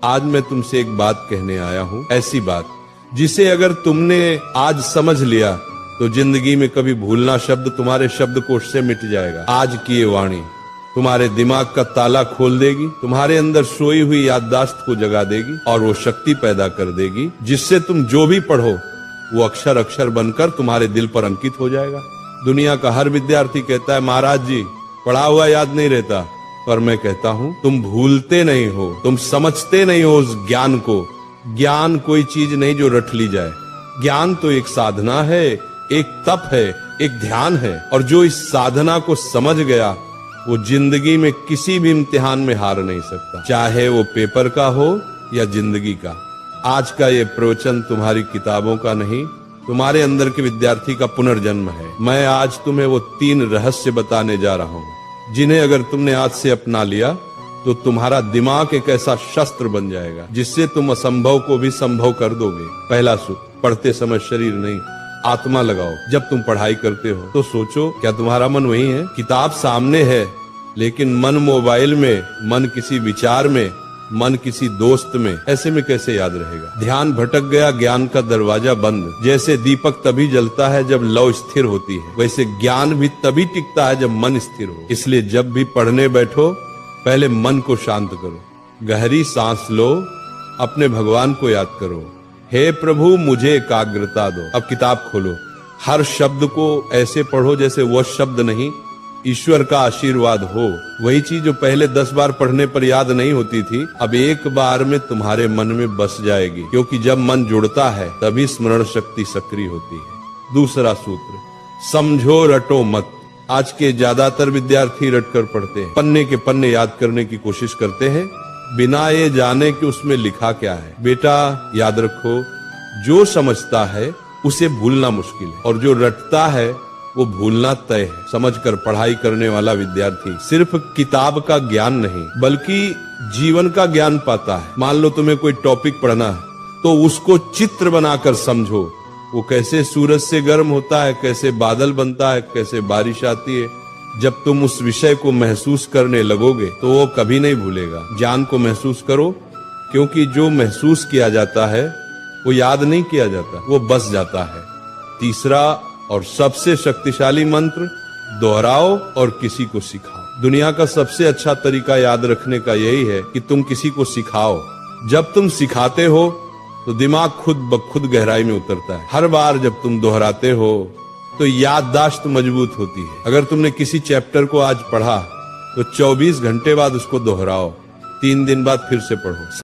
आज मैं तुमसे एक बात कहने आया हूँ, ऐसी बात जिसे अगर तुमने आज समझ लिया तो जिंदगी में कभी भूलना शब्द तुम्हारे शब्दकोश से मिट जाएगा। आज की ये वाणी तुम्हारे दिमाग का ताला खोल देगी, तुम्हारे अंदर सोई हुई याददाश्त को जगा देगी और वो शक्ति पैदा कर देगी जिससे तुम जो भी पढ़ो वो अक्षर अक्षर बनकर तुम्हारे दिल पर अंकित हो जाएगा। दुनिया का हर विद्यार्थी कहता है महाराज जी पढ़ा हुआ याद नहीं रहता, पर मैं कहता हूँ तुम भूलते नहीं हो, तुम समझते नहीं हो उस ज्ञान को। ज्ञान कोई चीज नहीं जो रट ली जाए, ज्ञान तो एक साधना है, एक तप है, एक ध्यान है, और जो इस साधना को समझ गया वो जिंदगी में किसी भी इम्तिहान में हार नहीं सकता, चाहे वो पेपर का हो या जिंदगी का। आज का ये प्रवचन तुम्हारी किताबों का नहीं, तुम्हारे अंदर के विद्यार्थी का पुनर्जन्म है। मैं आज तुम्हें वो 3 रहस्य बताने जा रहा हूँ जिन्हें अगर तुमने आज से अपना लिया तो तुम्हारा दिमाग एक ऐसा शस्त्र बन जाएगा जिससे तुम असंभव को भी संभव कर दोगे। पहला सूत्र, पढ़ते समय शरीर नहीं आत्मा लगाओ। जब तुम पढ़ाई करते हो तो सोचो क्या तुम्हारा मन वही है? किताब सामने है लेकिन मन मोबाइल में, मन किसी विचार में, मन किसी दोस्त में, ऐसे में कैसे याद रहेगा? ध्यान भटक गया, ज्ञान का दरवाजा बंद। जैसे दीपक तभी जलता है जब लौ स्थिर होती है, वैसे ज्ञान भी तभी टिकता है जब मन स्थिर हो। इसलिए जब भी पढ़ने बैठो पहले मन को शांत करो, गहरी सांस लो, अपने भगवान को याद करो, हे प्रभु मुझे एकाग्रता दो। अब किताब खोलो, हर शब्द को ऐसे पढ़ो जैसे वह शब्द नहीं ईश्वर का आशीर्वाद हो। वही चीज जो पहले 10 बार पढ़ने पर याद नहीं होती थी अब एक बार में तुम्हारे मन में बस जाएगी, क्योंकि जब मन जुड़ता है तभी स्मरण शक्ति सक्रिय होती है। दूसरा सूत्र, समझो रटो मत। आज के ज्यादातर विद्यार्थी रटकर पढ़ते हैं, पन्ने के पन्ने याद करने की कोशिश करते हैं बिना ये जाने कि उसमें लिखा क्या है। बेटा याद रखो, जो समझता है उसे भूलना मुश्किल है और जो रटता है वो भूलना तय है। समझकर पढ़ाई करने वाला विद्यार्थी सिर्फ किताब का ज्ञान नहीं बल्कि जीवन का ज्ञान पाता है। मान लो तुम्हें कोई टॉपिक पढ़ना है तो उसको चित्र बनाकर समझो, वो कैसे सूरज से गर्म होता है, कैसे बादल बनता है, कैसे बारिश आती है। जब तुम उस विषय को महसूस करने लगोगे तो वो कभी नहीं भूलेगा। ज्ञान को महसूस करो, क्योंकि जो महसूस किया जाता है वो याद नहीं किया जाता, वो बस जाता है। तीसरा और सबसे शक्तिशाली मंत्र, दोहराओ और किसी को सिखाओ। दुनिया का सबसे अच्छा तरीका याद रखने का यही है कि तुम किसी को सिखाओ। जब तुम सिखाते हो तो दिमाग खुद ब खुद गहराई में उतरता है। हर बार जब तुम दोहराते हो तो याददाश्त मजबूत होती है। अगर तुमने किसी चैप्टर को आज पढ़ा तो 24 घंटे बाद उसको दोहराओ, 3 दिन बाद फिर से पढ़ो।